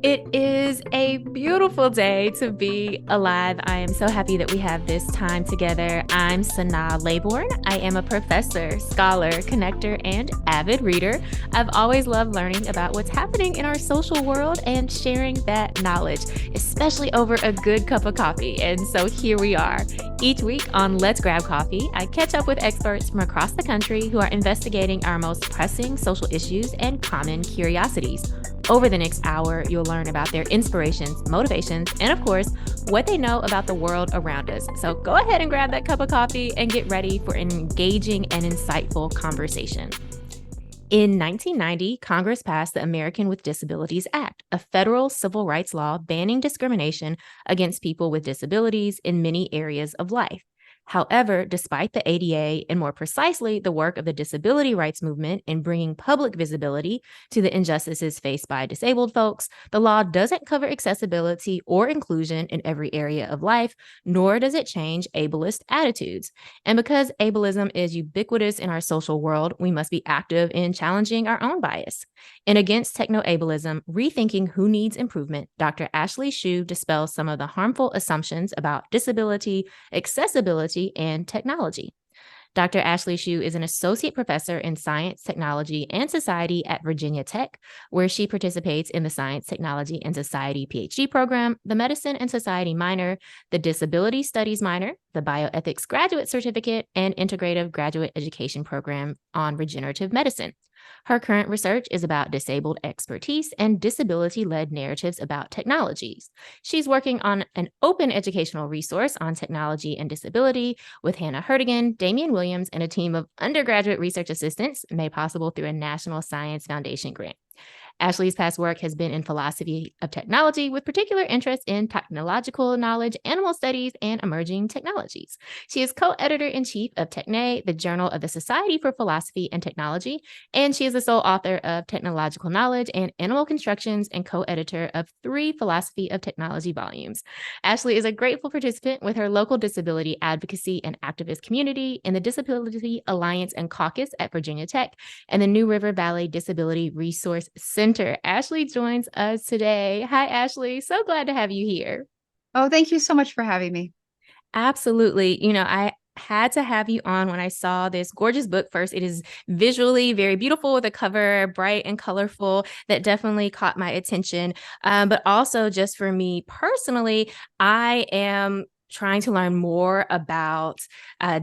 It is a beautiful day to be alive. I am so happy that we have this time together. I'm Sanaa Laybourne. I am a professor, scholar, connector, and avid reader. I've always loved learning about what's happening in our social world and sharing that knowledge, especially over a good cup of coffee. And so here we are. Each week on Let's Grab Coffee, I catch up with experts from across the country who are investigating our most pressing social issues and common curiosities. Over the next hour, you'll learn about their inspirations, motivations, and of course, what they know about the world around us. So go ahead and grab that cup of coffee and get ready for an engaging and insightful conversation. In 1990, Congress passed the American with Disabilities Act, a federal civil rights law banning discrimination against people with disabilities in many areas of life. However, despite the ADA and more precisely the work of the disability rights movement in bringing public visibility to the injustices faced by disabled folks, the law doesn't cover accessibility or inclusion in every area of life, nor does it change ableist attitudes. And because ableism is ubiquitous in our social world, we must be active in challenging our own bias. In Against Technoableism, Rethinking Who Needs Improvement, Dr. Ashely Shew dispels some of the harmful assumptions about disability, accessibility, and technology. Dr. Ashely Shew is an associate professor in science, technology, and society at Virginia Tech, where she participates in the Science, Technology, and Society PhD program, the Medicine and Society minor, the Disability Studies minor, the Bioethics Graduate Certificate, and Integrative Graduate Education program on regenerative medicine. Her current research is about disabled expertise and disability-led narratives about technologies. She's working on an open educational resource on technology and disability with Hannah Hertigan, Damian Williams, and a team of undergraduate research assistants made possible through a National Science Foundation grant. Ashely's past work has been in philosophy of technology with particular interest in technological knowledge, animal studies, and emerging technologies. She is co-editor-in-chief of Techné, the Journal of the Society for Philosophy and Technology, and she is the sole author of Technological Knowledge and Animal Constructions and co-editor of 3 Philosophy of Technology volumes. Ashely is a grateful participant with her local disability advocacy and activist community in the Disability Alliance and Caucus at Virginia Tech and the New River Valley Disability Resource Center. Ashely joins us today. Hi, Ashely. So glad to have you here. Oh, thank you so much for having me. Absolutely. I had to have you on when I saw this gorgeous book first. It is visually very beautiful with a cover, bright and colorful, that definitely caught my attention. But also just for me personally, I am trying to learn more about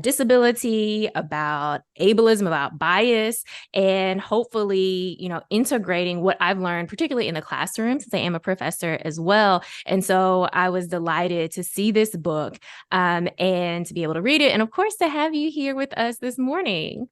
disability, about ableism, about bias, and hopefully, integrating what I've learned, particularly in the classroom, since I am a professor as well. And so I was delighted to see this book and to be able to read it. And of course, to have you here with us this morning.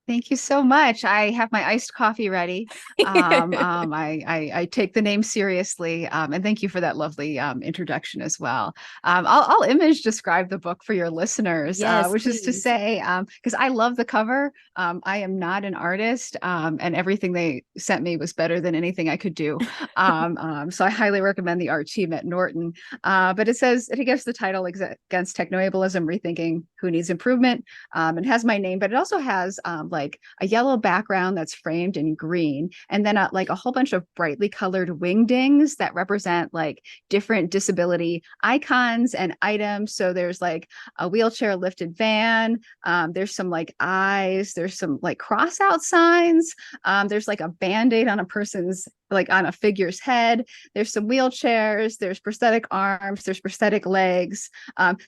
Thank you so much. I have my iced coffee ready. I take the name seriously, and thank you for that lovely introduction as well. I'll image describe the book for your listeners, Yes, which is to please. say, because I love the cover. I am not an artist, and everything they sent me was better than anything I could do. So I highly recommend the art team at Norton. But it gives the title Against Technoableism, Rethinking Who Needs Improvement. It has my name, but it also has like a yellow background that's framed in green, and then like a whole bunch of brightly colored wingdings that represent like different disability icons and items. So there's like a wheelchair lifted van. There's some like eyes. There's some like cross out signs. There's like a band-aid on a person's like on a figure's head. There's some wheelchairs. There's prosthetic arms. There's prosthetic legs.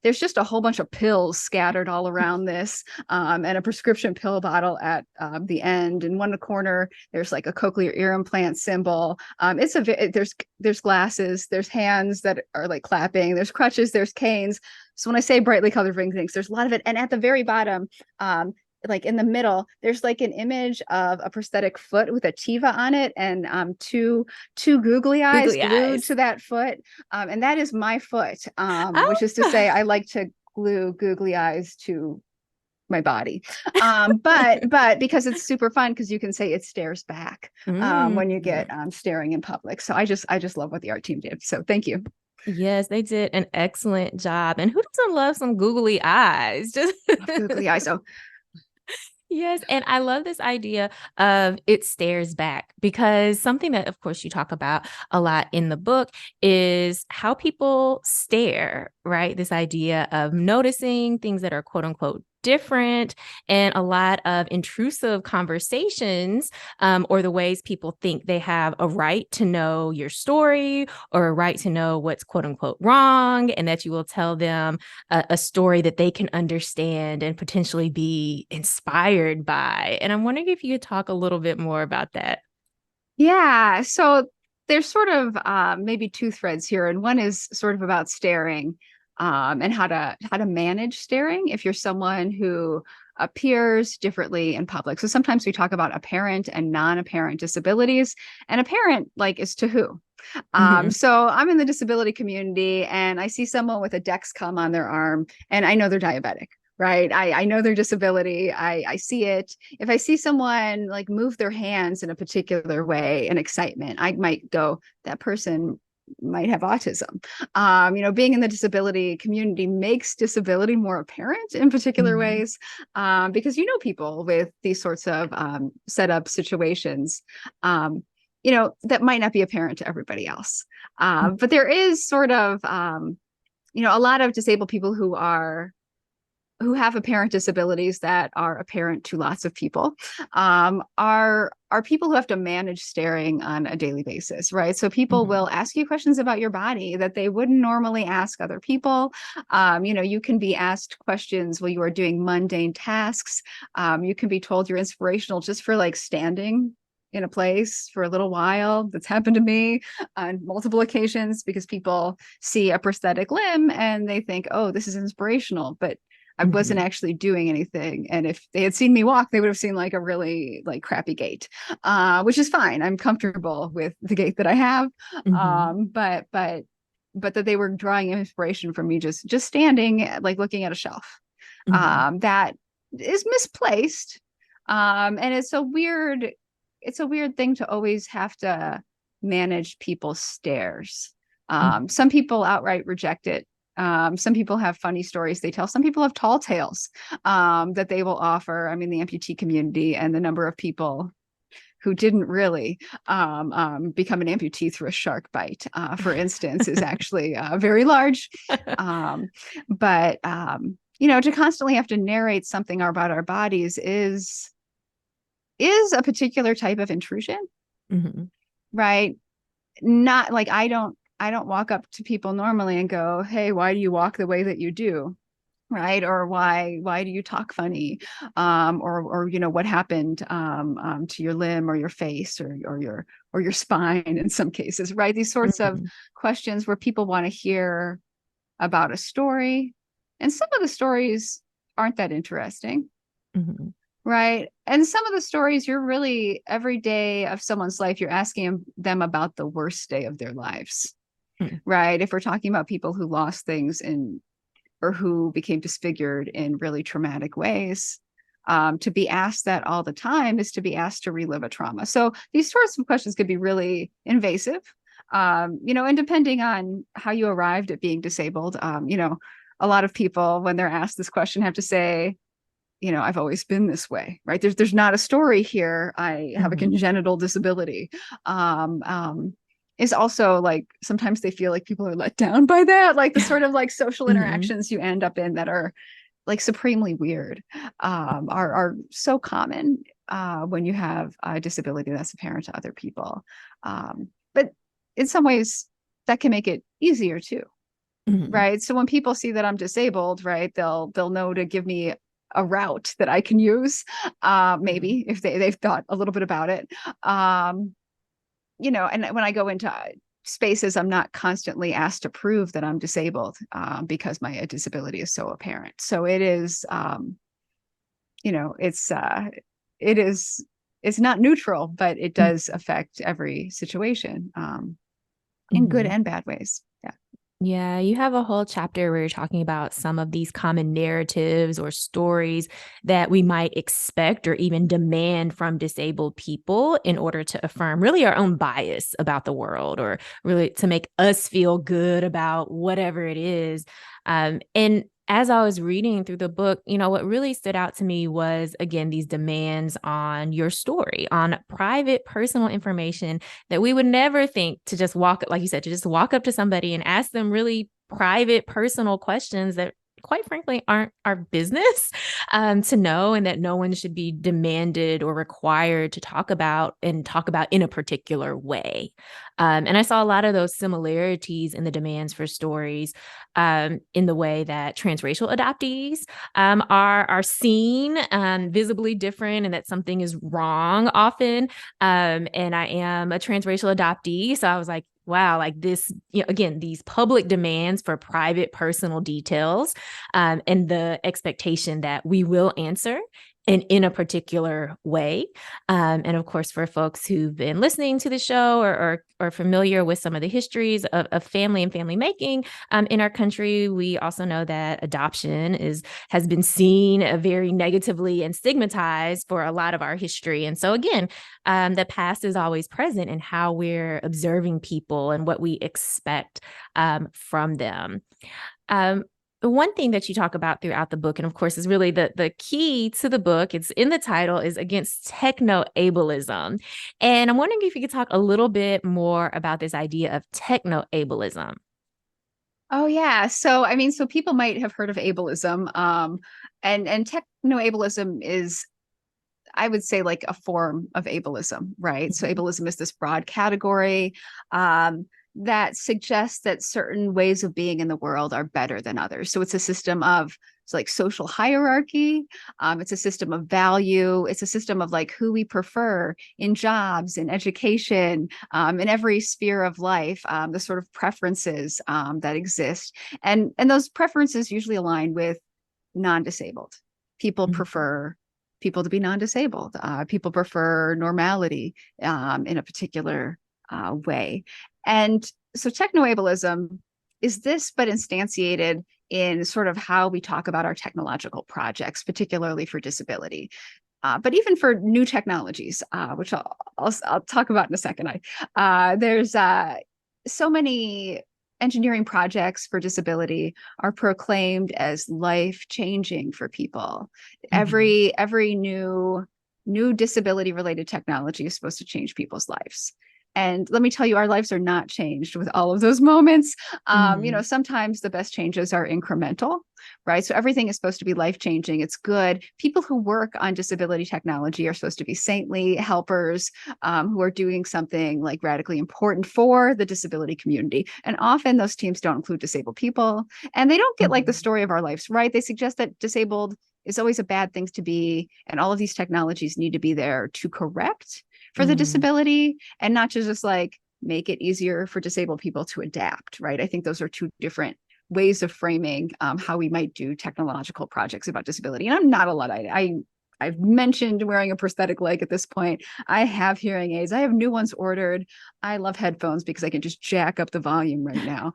There's just a whole bunch of pills scattered all around this, and a prescription pill bottle at the end. In one corner, there's like a cochlear ear implant symbol. There's glasses. There's hands that are like clapping. There's crutches. There's canes. So when I say brightly colored ring things, there's a lot of it. And at the very bottom, like in the middle, there's like an image of a prosthetic foot with a Tiva on it and two googly eyes Googly glued eyes. to that foot. And that is my foot, which is to say Oh. I like to glue googly eyes to my body. But because it's super fun because you can say it stares back when you get Mm. staring in public. So I just love what the art team did. So thank you. Yes, they did an excellent job. And who doesn't love some googly eyes? Just Love googly eyes. Oh, Yes. And I love this idea of it stares back, because something that, of course, you talk about a lot in the book is how people stare, right? This idea of noticing things that are quote unquote different, and a lot of intrusive conversations, or the ways people think they have a right to know your story or a right to know what's quote unquote wrong, and that you will tell them a story that they can understand and potentially be inspired by. And I'm wondering if you could talk a little bit more about that. Yeah. So there's sort of maybe two threads here, and one is sort of about staring, and how to manage staring if you're someone who appears differently in public. So sometimes we talk about apparent and non-apparent disabilities, and apparent like is to who. Mhm. So I'm in the disability community and I see someone with a Dexcom on their arm and I know they're diabetic, right? I know their disability. I see it. If I see someone like move their hands in a particular way in excitement, I might go, that person might have autism. Being in the disability community makes disability more apparent in particular Mhm. ways, because people with these sorts of setup situations. That might not be apparent to everybody else. But there is sort of, a lot of disabled people who have apparent disabilities that are apparent to lots of people, are people who have to manage staring on a daily basis, right? So people Mhm. will ask you questions about your body that they wouldn't normally ask other people. You can be asked questions while you are doing mundane tasks. You can be told you're inspirational just for like standing in a place for a little while. That's happened to me on multiple occasions because people see a prosthetic limb and they think, oh, this is inspirational. But I wasn't Mhm. actually doing anything. And if they had seen me walk, they would have seen like a really like crappy gait, which is fine. I'm comfortable with the gait that I have. Mhm. But that they were drawing inspiration from me just standing, like looking at a shelf. Mhm. That is misplaced. And it's a weird thing to always have to manage people's stares. Mhm. Some people outright reject it. Some people have funny stories they tell. Some people have tall tales that they will offer. I mean, the amputee community and the number of people who didn't really become an amputee through a shark bite, for instance, is actually very large. Um, but to constantly have to narrate something about our bodies is a particular type of intrusion, Mhm. right? Not like I don't walk up to people normally and go, "Hey, why do you walk the way that you do?" Right? Or why do you talk funny? Or what happened to your limb or your face or your spine in some cases, right? These sorts of Mhm. questions where people want to hear about a story, and some of the stories aren't that interesting, Mhm. right? And some of the stories, you're really every day of someone's life, you're asking them about the worst day of their lives, Mhm. right? If we're talking about people who lost things in or who became disfigured in really traumatic ways, to be asked that all the time is to be asked to relive a trauma. So these sorts of questions could be really invasive, and depending on how you arrived at being disabled, a lot of people, when they're asked this question, have to say, I've always been this way, right? There's not a story here. I have a Mhm. congenital disability. Is also like sometimes they feel like people are let down by that, like the sort of like social Mhm. interactions you end up in that are like supremely weird, are so common when you have a disability that's apparent to other people. But in some ways, that can make it easier too, Mhm. right? So when people see that I'm disabled, right, they'll know to give me a route that I can use, Mhm. maybe if they've thought a little bit about it. Um, and when I go into spaces, I'm not constantly asked to prove that I'm disabled, because my disability is so apparent. So it is, you know, it's it is it's not neutral, but it Mhm. does affect every situation, in good Mhm. and bad ways. Yeah. Yeah, you have a whole chapter where you're talking about some of these common narratives or stories that we might expect or even demand from disabled people in order to affirm really our own bias about the world, or really to make us feel good about whatever it is. And as I was reading through the book, what really stood out to me was, again, these demands on your story, on private personal information that we would never think to just walk, like you said, to just walk up to somebody and ask them really private, personal questions that quite frankly aren't our business to know, and that no one should be demanded or required to talk about in a particular way. And I saw a lot of those similarities in the demands for stories in the way that transracial adoptees are seen visibly different, and that something is wrong often. And I am a transracial adoptee, so I was like, wow, like this, again, these public demands for private personal details and the expectation that we will answer and in a particular way. And of course, for folks who've been listening to the show or familiar with some of the histories of family and family making in our country, we also know that adoption has been seen very negatively and stigmatized for a lot of our history. And so again, the past is always present in how we're observing people and what we expect from them. One thing that you talk about throughout the book, and of course is really the key to the book, it's in the title, is Against Technoableism. And I'm wondering if you could talk a little bit more about this idea of technoableism. Oh yeah. So I mean, so people might have heard of ableism. And technoableism is, I would say, like a form of ableism, right? So ableism is this broad category that suggests that certain ways of being in the world are better than others. So it's a system of, it's like social hierarchy. It's a system of value. It's a system of like who we prefer in jobs, in education, in every sphere of life, the sort of preferences that exist. And those preferences usually align with non-disabled. People prefer people to be non-disabled. People prefer normality in a particular way. And so technoableism is this, but instantiated in sort of how we talk about our technological projects, particularly for disability. But even for new technologies, which I'll talk about in a second. There's so many engineering projects for disability are proclaimed as life-changing for people. Mm-hmm. Every new disability related technology is supposed to change people's lives. And let me tell you, our lives are not changed with all of those moments. Mm-hmm. Sometimes the best changes are incremental, right? So everything is supposed to be life-changing. It's good. People who work on disability technology are supposed to be saintly helpers who are doing something like radically important for the disability community. And often those teams don't include disabled people, and they don't get like the story of our lives, right? They suggest that disabled is always a bad thing to be, and all of these technologies need to be there to correct for the Mm-hmm. disability and not to just like make it easier for disabled people to adapt, right? I think those are two different ways of framing how we might do technological projects about disability. And I'm not a Luddite. I've mentioned wearing a prosthetic leg at this point. I have hearing aids. I have new ones ordered. I love headphones because I can just jack up the volume right now.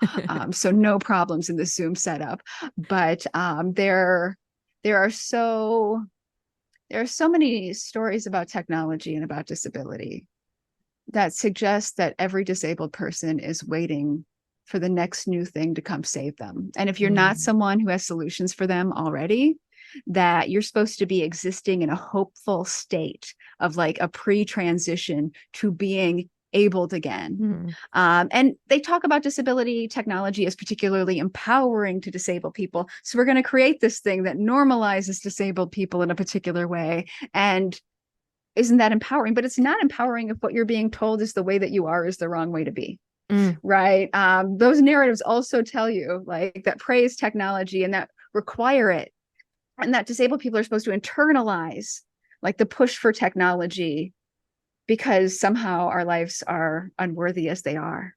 So no problems in the Zoom setup. But there are so many stories about technology and about disability that suggest that every disabled person is waiting for the next new thing to come save them. And if you're not Mm-hmm. someone who has solutions for them already, that you're supposed to be existing in a hopeful state of like a pre-transition to being abled again. And they talk about disability technology as particularly empowering to disabled people. So we're going to create this thing that normalizes disabled people in a particular way. And isn't that empowering? But it's not empowering if what you're being told is the way that you are is the wrong way to be. Mm-hmm. Right. Those narratives also tell you like that praise technology and that require it, and that disabled people are supposed to internalize like the push for technology because somehow our lives are unworthy as they are.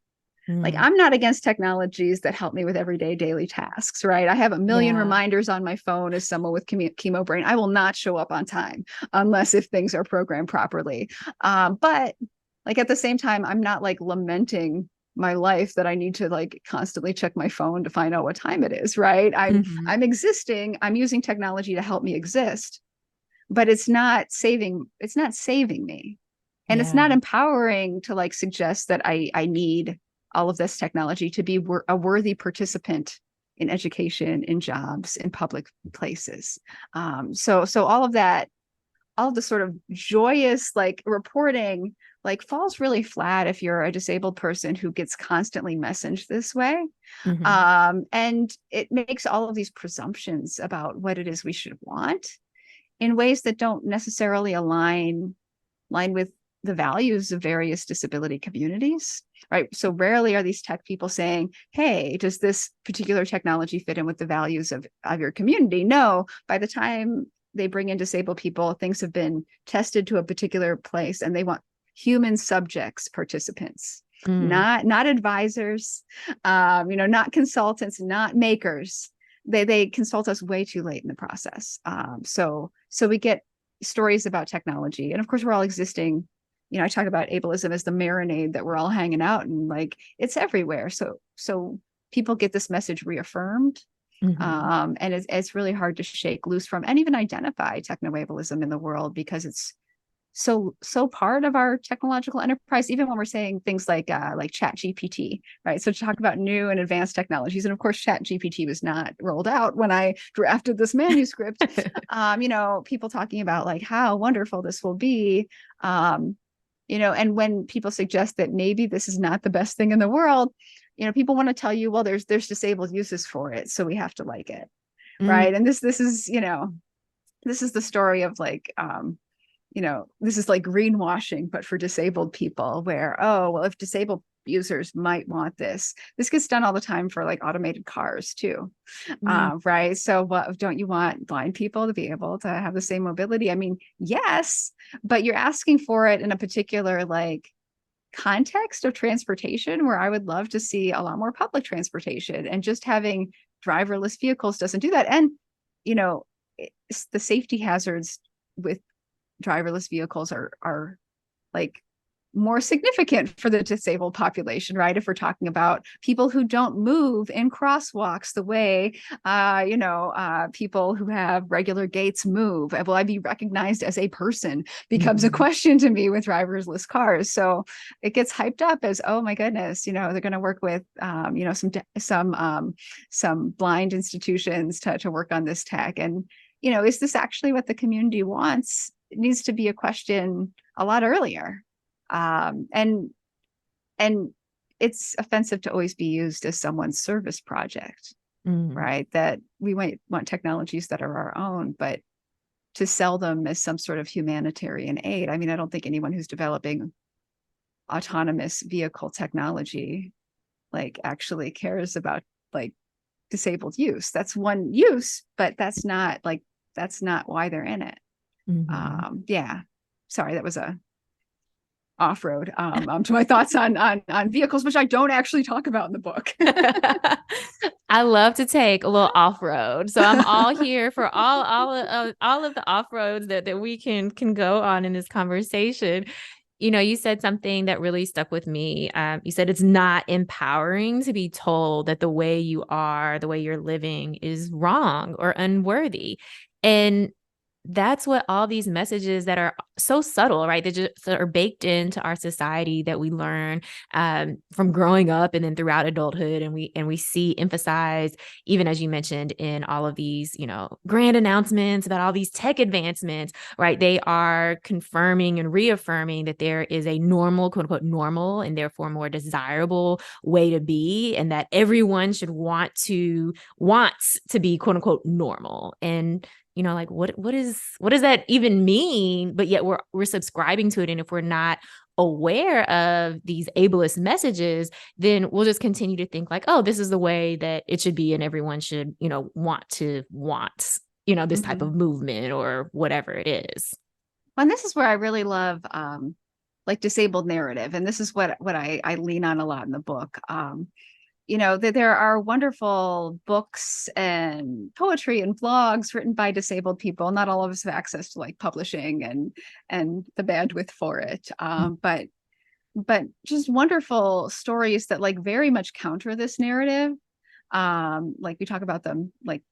Like, Mm-hmm. I'm not against technologies that help me with everyday daily tasks, right? I have a million Yeah. reminders on my phone as someone with chemo brain. I will not show up on time unless if things are programmed properly. But like at the same time, I'm not like lamenting my life that I need to like constantly check my phone to find out what time it is, right? Mm-hmm. I'm existing. I'm using technology to help me exist, but it's not saving me. And it's not Yeah. empowering to like suggest that I need all of this technology to be a worthy participant in education, in jobs, in public places. So all of that, all of the sort of joyous like reporting like falls really flat if you're a disabled person who gets constantly messaged this way. Mm-hmm. And it makes all of these presumptions about what it is we should want in ways that don't necessarily align with the values of various disability communities, right? So rarely are these tech people saying, hey, does this particular technology fit in with the values of your community? No, by the time they bring in disabled people, things have been tested to a particular place and they want human subjects, participants, Mm. not advisors, not consultants, not makers. They consult us way too late in the process. So we get stories about technology, and of course we're all existing. I talk about ableism as the marinade that we're all hanging out in, like it's everywhere. So people get this message reaffirmed, Mm-hmm. and it's really hard to shake loose from and even identify technoableism in the world because it's so part of our technological enterprise, even when we're saying things like chat GPT, right? So to talk about new and advanced technologies, and of course chat GPT was not rolled out when I drafted this manuscript. People talking about like how wonderful this will be, and when people suggest that maybe this is not the best thing in the world, people want to tell you, well, there's disabled uses for it, so we have to like it, Mm. right? And this is this is the story of like this is like greenwashing, but for disabled people, where, oh, well, if disabled users might want this gets done all the time for like automated cars too. Mm. Right. So what, don't you want blind people to be able to have the same mobility? I mean, yes, but you're asking for it in a particular like context of transportation where I would love to see a lot more public transportation, and just having driverless vehicles doesn't do that. And, the safety hazards with driverless vehicles are like more significant for the disabled population, right? If we're talking about people who don't move in crosswalks the way, people who have regular gaits move. Will I be recognized as a person becomes a Mm-hmm. question to me with driverless cars. So it gets hyped up as, oh my goodness, they're going to work with, some blind institutions to work on this tech. And, is this actually what the community wants? It needs to be a question a lot earlier. And it's offensive to always be used as someone's service project, Mm. right? That we might want technologies that are our own, but to sell them as some sort of humanitarian aid. I mean, I don't think anyone who's developing autonomous vehicle technology like actually cares about like disabled use. That's one use, but that's not why they're in it. Mm-hmm. Yeah. Sorry, that was a off-road to my thoughts on vehicles, which I don't actually talk about in the book. I love to take a little off-road. So I'm all here for all of the off-roads that we can go on in this conversation. You said something that really stuck with me. You said it's not empowering to be told that the way you are, the way you're living is wrong or unworthy. And that's what all these messages that are so subtle, right? They just are baked into our society that we learn from growing up and then throughout adulthood, and we see emphasized, even as you mentioned, in all of these, grand announcements about all these tech advancements, right? They are confirming and reaffirming that there is a normal, quote unquote, normal, and therefore more desirable way to be, and that everyone should wants to be, quote unquote, normal. And like what does that even mean? But yet we're subscribing to it. And if we're not aware of these ableist messages, then we'll just continue to think like, oh, this is the way that it should be, and everyone should, want this type of Mm-hmm. movement or whatever it is. And this is where I really love like disabled narrative, and this is what I lean on a lot in the book. That there are wonderful books and poetry and blogs written by disabled people. Not all of us have access to like publishing and the bandwidth for it. But just wonderful stories that like very much counter this narrative. Like we talk about them, like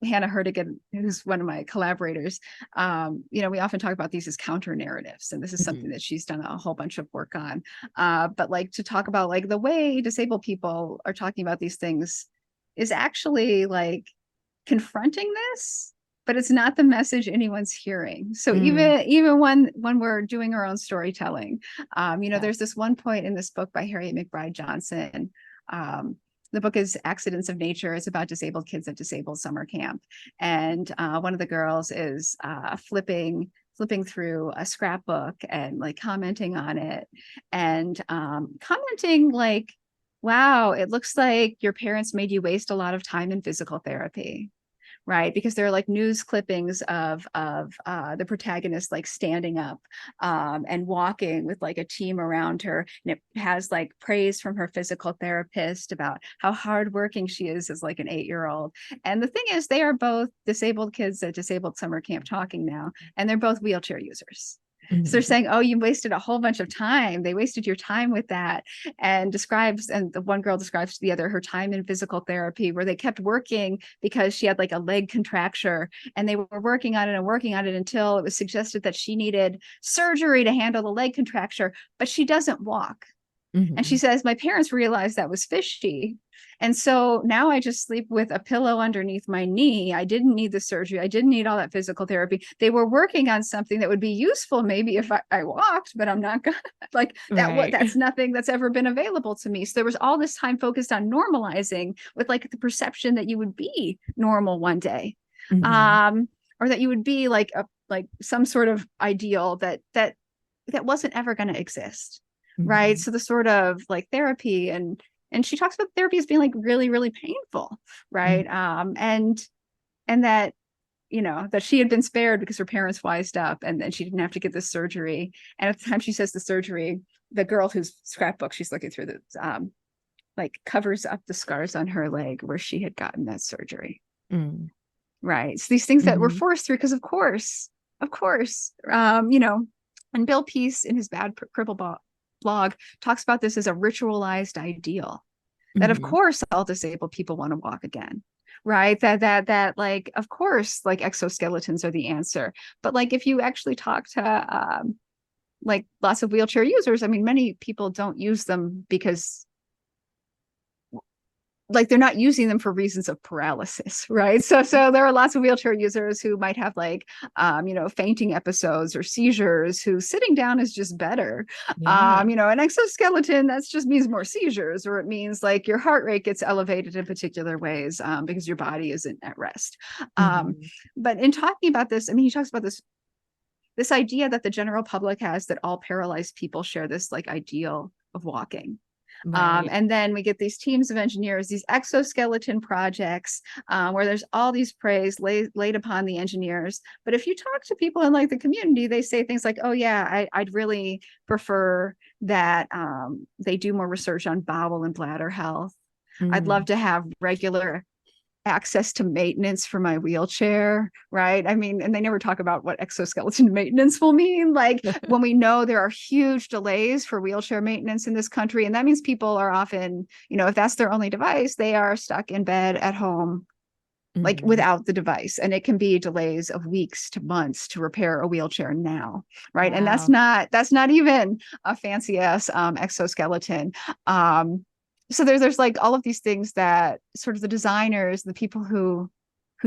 Hannah Herdigan, who's one of my collaborators, we often talk about these as counter narratives, and this is something that she's done a whole bunch of work on. But like to talk about like the way disabled people are talking about these things is actually like confronting this, but it's not the message anyone's hearing. So Mm. even when we're doing our own storytelling, Yeah. there's this one point in this book by Harriet McBride Johnson. The book is Accidents of Nature. It's about disabled kids at disabled summer camp, and one of the girls is flipping through a scrapbook and like commenting on it, and commenting like, wow, it looks like your parents made you waste a lot of time in physical therapy, right? Because there are like news clippings of the protagonist like standing up and walking with like a team around her, and it has like praise from her physical therapist about how hardworking she is as like an 8-year-old. And the thing is, they are both disabled kids at disabled summer camp talking now, and they're both wheelchair users. So they're Mhm. saying, oh, you wasted a whole bunch of time. They wasted your time with that. And the one girl describes to the other her time in physical therapy, where they kept working because she had like a leg contracture, and they were working on it and working on it until it was suggested that she needed surgery to handle the leg contracture, but she doesn't walk. And she Mhm. says, my parents realized that was fishy. And so now I just sleep with a pillow underneath my knee. I didn't need the surgery. I didn't need all that physical therapy. They were working on something that would be useful maybe if I walked, but I'm not gonna like that. What Right. that's nothing that's ever been available to me. So there was all this time focused on normalizing with like the perception that you would be normal one day. Mhm. Um, or that you would be like some sort of ideal that wasn't ever going to exist, right? Mhm. So the sort of like therapy, and she talks about therapy as being like really really painful, Mhm. right? And that that she had been spared because her parents wised up, and then she didn't have to get this surgery. And at the time she says the surgery, the girl whose scrapbook she's looking through, the like covers up the scars on her leg where she had gotten that surgery, Mm. right? So these things that were Mhm. forced through because of course, and Bill Peace in his Bad Cripple blog talks about this as a ritualized ideal, that of Mhm. course all disabled people want to walk again, right? That like of course like exoskeletons are the answer. But like if you actually talk to like lots of wheelchair users, I mean many people don't use them because like they're not using them for reasons of paralysis, right? So there are lots of wheelchair users who might have like fainting episodes or seizures, who sitting down is just better. Yeah. An exoskeleton, that's just means more seizures, or it means like your heart rate gets elevated in particular ways because your body isn't at rest. um, Mhm. but in talking about this, I mean, he talks about this idea that the general public has, that all paralyzed people share this like ideal of walking. Right. And then we get these teams of engineers, these exoskeleton projects, where there's all these praise laid upon the engineers. But if you talk to people in like the community, they say things like, "Oh yeah, I'd really prefer that they do more research on bowel and bladder health. I'd love Mm. to have regular access to maintenance for my wheelchair," right? I mean, and they never talk about what exoskeleton maintenance will mean. Like when we know there are huge delays for wheelchair maintenance in this country, and that means people are often, if that's their only device, they are stuck in bed at home, like Mhm. without the device. And it can be delays of weeks to months to repair a wheelchair now, right? And that's Wow. not even a fancy ass exoskeleton. Um, so there's like all of these things that sort of the designers, the people who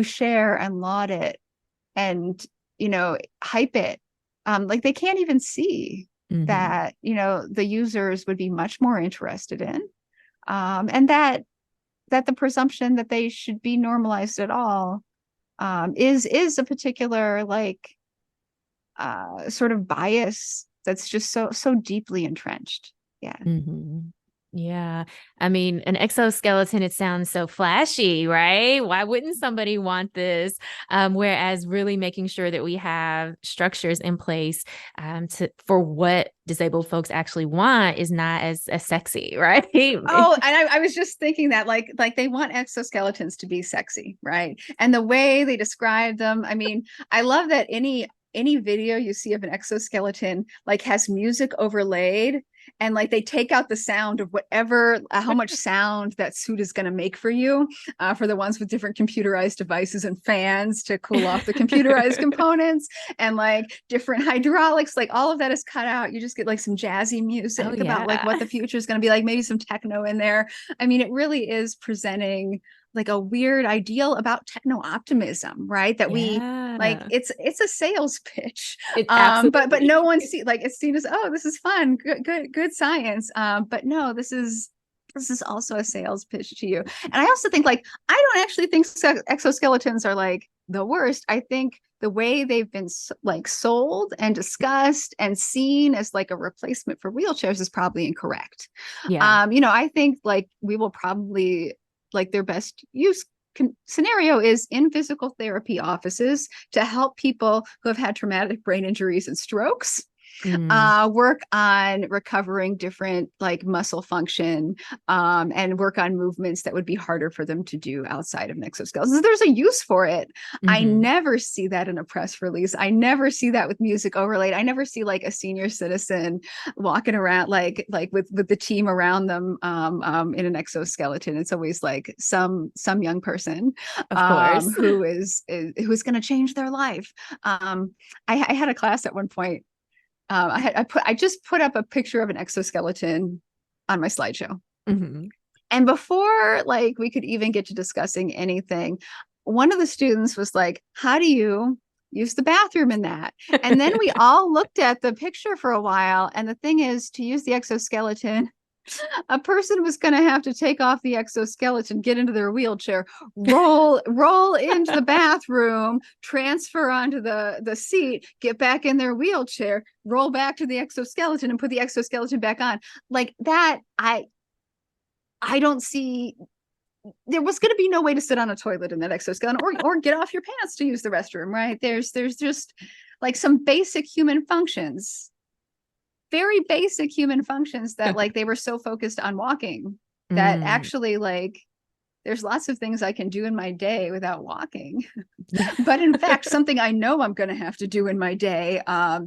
share and laud it and hype it, like they can't even see Mhm. that the users would be much more interested in, and that the presumption that they should be normalized at all is a particular like sort of bias that's just so deeply entrenched. Yeah. Mhm. Yeah. I mean, an exoskeleton, it sounds so flashy, right? Why wouldn't somebody want this? Whereas really making sure that we have structures in place for what disabled folks actually want is not as sexy, right? Oh, and I was just thinking that like they want exoskeletons to be sexy, right? And the way they describe them, I mean, I love that any video you see of an exoskeleton like has music overlaid, and like they take out the sound of whatever, how much sound that suit is going to make for you, for the ones with different computerized devices and fans to cool off the computerized components, and like different hydraulics, like all of that is cut out. You just get like some jazzy music Oh, about like what the future is going to be like, maybe some techno in there. I mean, it really is presenting like a weird ideal about techno-optimism, right? That we like, Yeah. it's a sales pitch. It But no absolutely. one see, like, it's seen as, oh, this is fun, good science. But no, this is also a sales pitch to you. And I also think, like, I don't actually think exoskeletons are like the worst. I think the way they've been like sold and discussed and seen as like a replacement for wheelchairs is probably incorrect. Yeah. You know, I think like we will probably, like, their best use scenario is in physical therapy offices to help people who have had traumatic brain injuries and strokes, Mm, work on recovering different like muscle function, and work on movements that would be harder for them to do outside of an exoskeleton. So there's a use for it. I mhm. never see that in a press release. I never see that with music overlaid. I never see like a senior citizen walking around like with the team around them, in an exoskeleton. It's always like some young person, Of course. who's going to change their life. I had a class at one point. I just put up a picture of an exoskeleton on my slideshow. Mhm. And before like we could even get to discussing anything, one of the students was like, "How do you use the bathroom in that?" And then we all looked at the picture for a while. And the thing is, to use the exoskeleton, a person was going to have to take off the exoskeleton, get into their wheelchair, roll into the bathroom, transfer onto the seat, get back in their wheelchair, roll back to the exoskeleton, and put the exoskeleton back on. Like that, I don't see. There was going to be no way to sit on a toilet in that exoskeleton, or get off your pants to use the restroom, right? There's just like some basic human functions, very basic human functions, that like they were so focused on walking that Mm. actually, like, there's lots of things I can do in my day without walking. Yeah. But in fact, something I know I'm going to have to do in my day,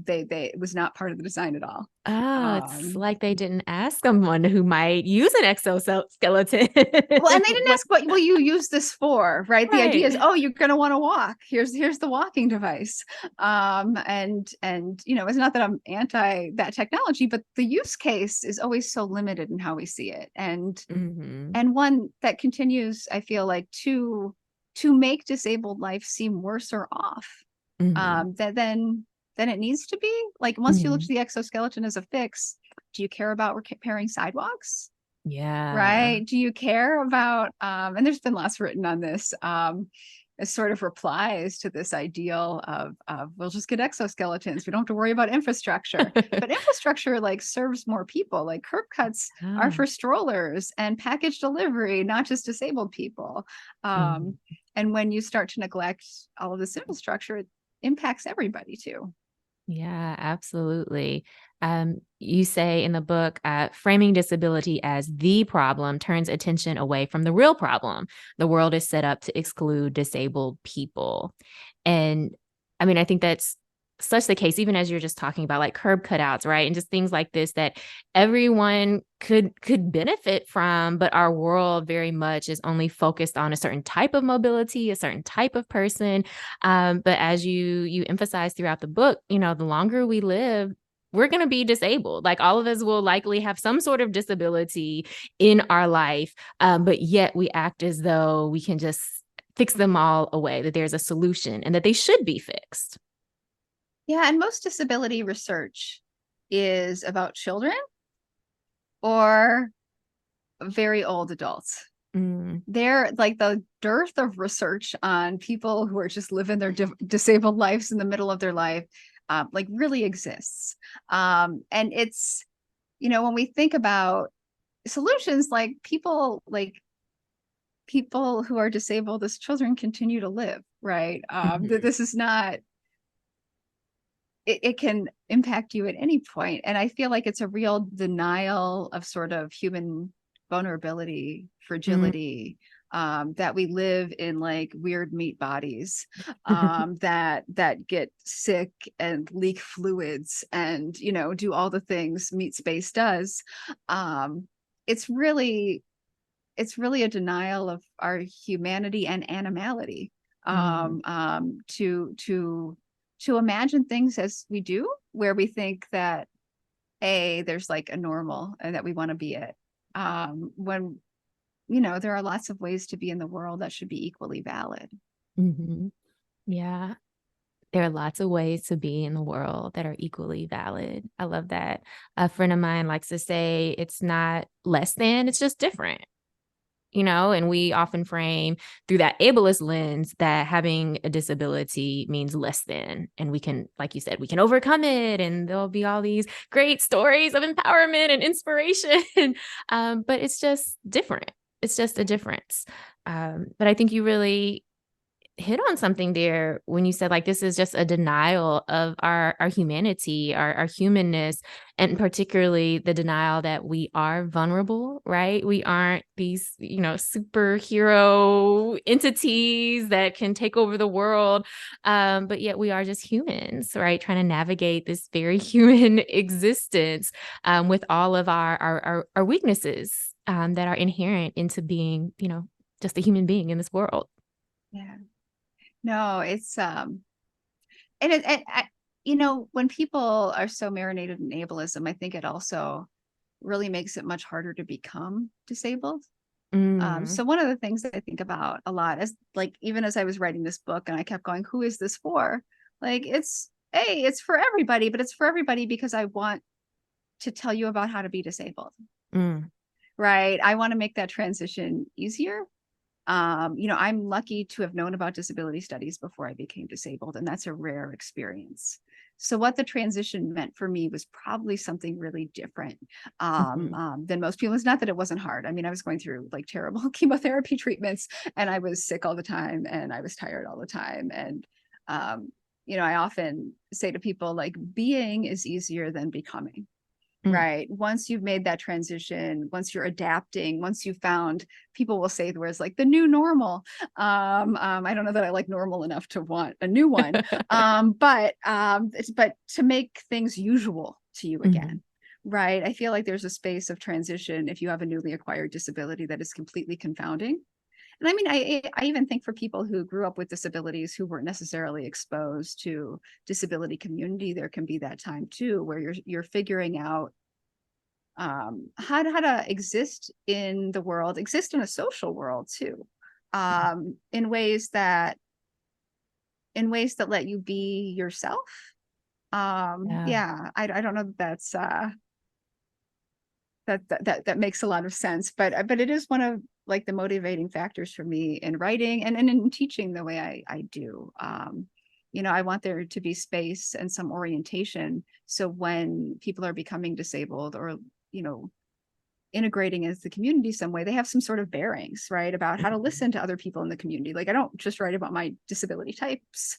they was not part of the design at all. Oh, it's um like they didn't ask someone who might use an exoskeleton. well, and they didn't What? ask what will you use this for, right? The idea is, Right. oh, you're going to want to walk, here's the walking device. And you know, it's not that I'm anti that technology, but the use case is always so limited in how we see it. Hmm. And one that continues, I feel like, to make disabled life seem worse or off, Hmm. than it needs to be. Like, once you look to Hmm. the exoskeleton as a fix, do you care about repairing sidewalks? Yeah. Right? Do you care about, and there's been lots written on this, as sort of replies to this ideal of we'll just get exoskeletons. We don't have to worry about infrastructure. But infrastructure like serves more people. Like curb cuts are Ah. for strollers and package delivery, not just disabled people. Mhm. And when you start to neglect all of this infrastructure, it impacts everybody too. Yeah, absolutely. You say in the book, framing disability as the problem turns attention away from the real problem. The world is set up to exclude disabled people. And I mean, I think that's such the case, even as you're just talking about like curb cutouts, right? And just things like this that everyone could benefit from, but our world very much is only focused on a certain type of mobility, a certain type of person. But as you emphasize throughout the book, you know, the longer we live, we're going to be disabled. Like all of us will likely have some sort of disability in our life, but yet we act as though we can just fix them all away, that there's a solution and that they should be fixed. Yeah, and most disability research is about children or very old adults. Mm, They're like, the dearth of research on people who are just living their disabled lives in the middle of their life, like, really exists. And it's, you know, when we think about solutions, people who are disabled as children continue to live, right? mhm, This is not, it can impact you at any point. And I feel like it's a real denial of sort of human vulnerability, mm, fragility, that we live in like weird meat bodies, that get sick and leak fluids and, do all the things meat space does. Um, it's really, it's really a denial of our humanity and animality, Mm, to imagine things as we do, where we think that there's like a normal and that we want to be it, when there are lots of ways to be in the world that should be equally valid. mhm. Yeah. There are lots of ways to be in the world that are equally valid. I love that. A friend of mine likes to say it's not less than, it's just different. And we often frame through that ableist lens that having a disability means less than. And we can, like you said, we can overcome it. And there'll be all these great stories of empowerment and inspiration. But it's just different. It's just a difference. But I think you really hit on something there when you said like this is just a denial of our humanity, our humanness, and particularly the denial that we are vulnerable, right? We aren't these superhero entities that can take over the world, but yet we are just humans, right? Trying to navigate this very human existence, with all of our weaknesses, that are inherent into being just a human being in this world. Yeah. No, it's and when people are so marinated in ableism, I think it also really makes it much harder to become disabled. Mm. So one of the things that I think about a lot is like, even as I was writing this book and I kept going, who is this for? Like, it's for everybody, but it's for everybody because I want to tell you about how to be disabled, Mm. right? I want to make that transition easier. I'm lucky to have known about disability studies before I became disabled, and that's a rare experience. So what the transition meant for me was probably something really different, Mhm. than most people. It's not that it wasn't hard. I mean, I was going through like terrible chemotherapy treatments, and I was sick all the time, and I was tired all the time. And, I often say to people, like, being is easier than becoming. Mm. Right. Once you've made that transition, once you're adapting, once you found, people will say the words like the new normal. I don't know that I like normal enough to want a new one. But to make things usual to you Mhm. again. Right. I feel like there's a space of transition if you have a newly acquired disability that is completely confounding. And I mean, I even think for people who grew up with disabilities who weren't necessarily exposed to disability community, there can be that time too, where you're figuring out, how to exist in the world, exist in a social world too, in ways that let you be yourself. Yeah. Yeah, I don't know that that's that makes a lot of sense, but it is one of like the motivating factors for me in writing and in teaching the way I do. I want there to be space and some orientation, so when people are becoming disabled or you know integrating as the community some way, they have some sort of bearings, right, about how to Mhm. listen to other people in the community. Like, I don't just write about my disability types.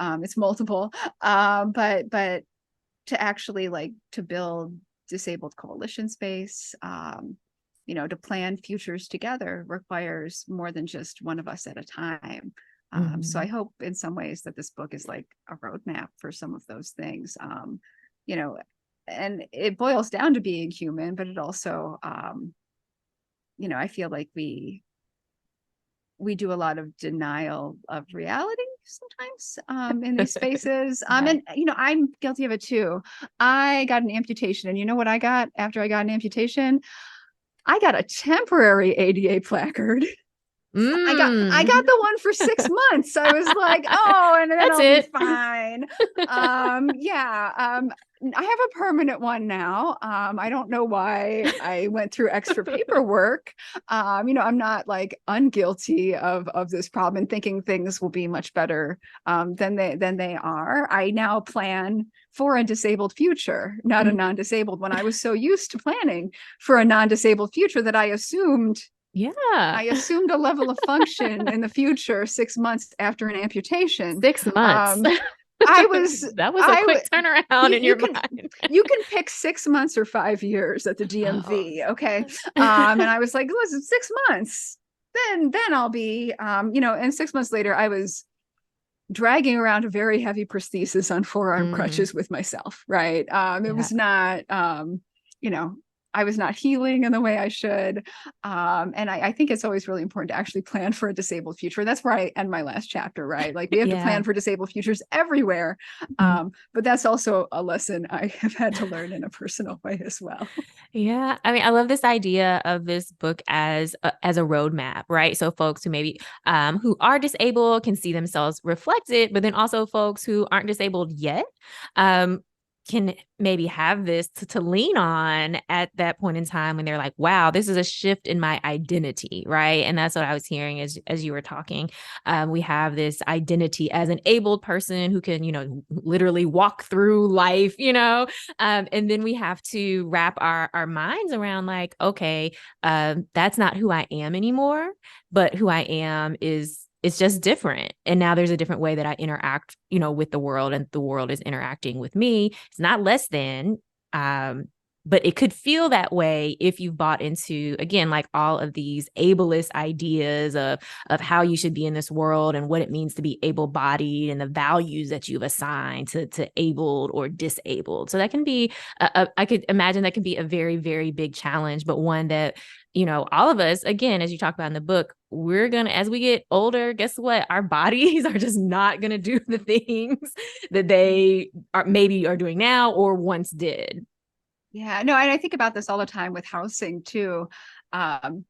It's multiple. But to actually like to build disabled coalition space, to plan futures together requires more than just one of us at a time. So I Mhm. hope in some ways that this book is like a roadmap for some of those things. You know, and it boils down to being human, but it also, I feel like we do a lot of denial of reality sometimes, in these spaces. Yeah. And I'm guilty of it too. I got an amputation, and you know what I got after I got an amputation? I got a temporary ADA placard. I got Mm. the one for 6 months. I was like, oh, and then That's I'll be it. fine. Yeah. I have a permanent one now. I don't know why I went through extra paperwork. I'm not like unguilty of this problem and thinking things will be much better, than they are. I now plan for a disabled future, not a Mhm. non-disabled one. I was so used to planning for a non-disabled future that Yeah. I assumed a level of function in the future 6 months after an amputation. 6 months. Um, I was, That was a I, quick turnaround you, in you your can, mind. you can pick 6 months or 5 years at the Oh. DMV. Okay. And I was like, listen, 6 months, then I'll be, and 6 months later, I was dragging around a very heavy prosthesis on forearm crutches with myself. Right. It was not, I was not healing in the way I should. And I think it's always really important to actually plan for a disabled future. That's where I end my last chapter, right? Like we have to plan for disabled futures everywhere. But that's also a lesson I have had to learn in a personal way as well. Yeah. I mean, I love this idea of this book as a roadmap, right? So folks who maybe who are disabled can see themselves reflected, but then also folks who aren't disabled yet can maybe have this to lean on at that point in time when they're like, wow, this is a shift in my identity, right? And that's what I was hearing as you were talking. We have this identity as an abled person who can, literally walk through life, and then we have to wrap our minds around like, okay, that's not who I am anymore, but who I am is it's just different. And now there's a different way that I interact, with the world, and the world is interacting with me. It's not less than, but it could feel that way if you've bought into, again, like all of these ableist ideas of how you should be in this world and what it means to be able-bodied and the values that you've assigned to abled or disabled. So that can be, I could imagine that can be a very, very big challenge, but one that, all of us, again, as you talk about in the book, we're going to, as we get older, guess what? Our bodies are just not going to do the things that they are doing now or once did. Yeah, no, and I think about this all the time with housing too. One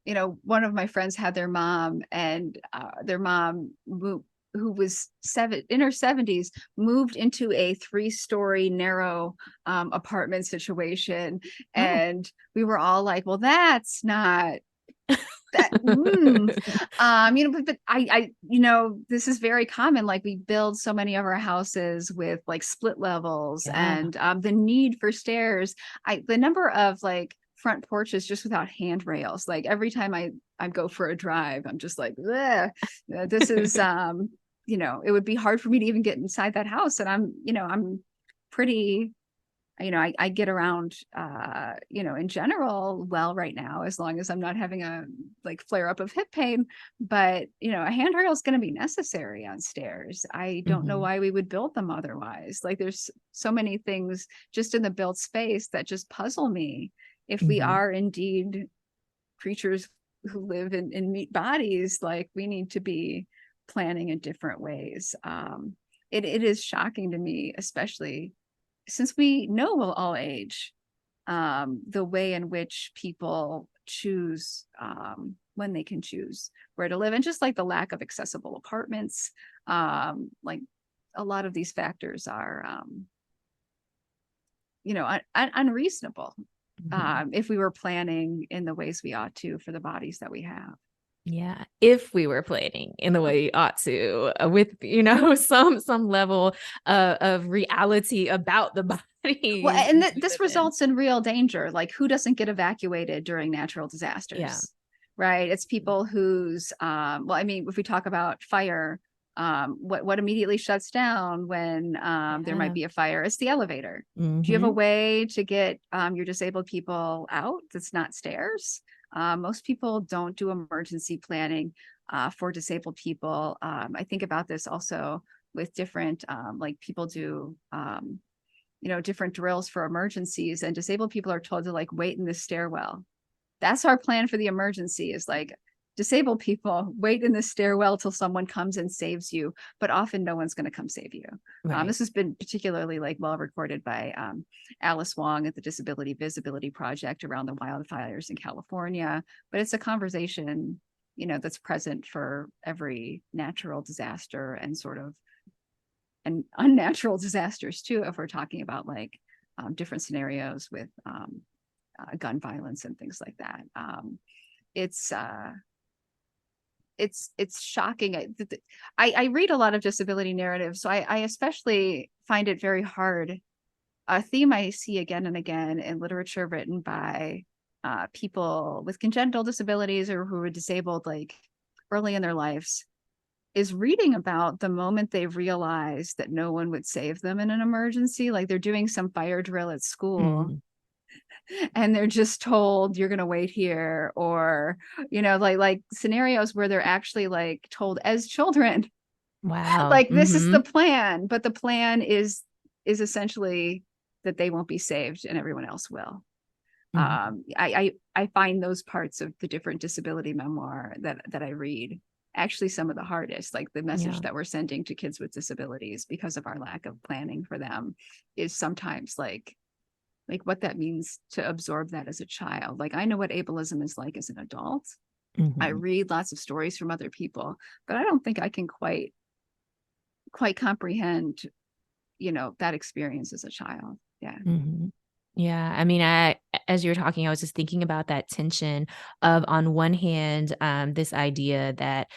of my friends had their mom, and their mom who was in her 70s, moved into a 3-story narrow apartment situation. And we were all like, well, that's not that, but I this is very common. Like we build so many of our houses with like split levels and the need for stairs. The number of like front porches just without handrails, like every time I go for a drive, I'm just like, this is it would be hard for me to even get inside that house. And I'm pretty, I get around, in general well right now, as long as I'm not having a like flare up of hip pain. But, a handrail is going to be necessary on stairs. I don't know why we would build them otherwise. Like there's so many things just in the built space that just puzzle me. If we are indeed creatures who live in meat bodies, like we need to be planning in different ways. It is shocking to me, especially since we know we'll all age, the way in which people choose when they can choose where to live, and just like the lack of accessible apartments, like a lot of these factors are, unreasonable if we were planning in the ways we ought to for the bodies that we have. Yeah, if we were planning in the way we ought to, with some level of reality about the body. Well, and this results in real danger. Like, who doesn't get evacuated during natural disasters? Yeah. Right. It's people whose if we talk about fire, what immediately shuts down when there might be a fire? It's the elevator. Do you have a way to get your disabled people out that's not stairs? Most people don't do emergency planning for disabled people. I think about this also with different, like people do, different drills for emergencies, and disabled people are told to like wait in the stairwell. That's our plan for the emergency, is like disabled people wait in the stairwell till someone comes and saves you, but often no one's going to come save you. Right. This has been particularly like well recorded by Alice Wong at the Disability Visibility Project around the wildfires in California. But it's a conversation, that's present for every natural disaster and sort of and unnatural disasters too, if we're talking about like different scenarios with gun violence and things like that. It's shocking. I read a lot of disability narratives, so I especially find it very hard. A theme I see again and again in literature written by people with congenital disabilities or who are disabled like early in their lives is reading about the moment they realize that no one would save them in an emergency. Like they're doing some fire drill at school and they're just told you're going to wait here, or, like scenarios where they're actually like told as children, Wow. like, this is the plan, but the plan is essentially that they won't be saved and everyone else will. I find those parts of the different disability memoir that I read actually some of the hardest, like the message Yeah. that we're sending to kids with disabilities because of our lack of planning for them is sometimes like what that means to absorb that as a child. Like, I know what ableism is like as an adult. I read lots of stories from other people, but I don't think I can quite comprehend, that experience as a child. Yeah. Yeah. I mean, as you were talking, I was just thinking about that tension of, on one hand, this idea that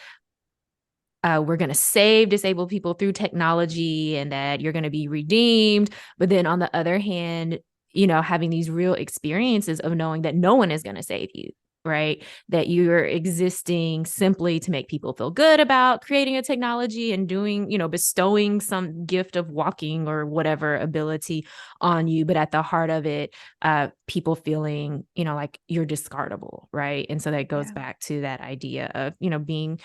we're going to save disabled people through technology and that you're going to be redeemed. But then on the other hand, having these real experiences of knowing that no one is going to save you, right? That you're existing simply to make people feel good about creating a technology and doing, bestowing some gift of walking or whatever ability on you. But at the heart of it, people feeling, like you're discardable, right? And so that goes back to that idea of, being,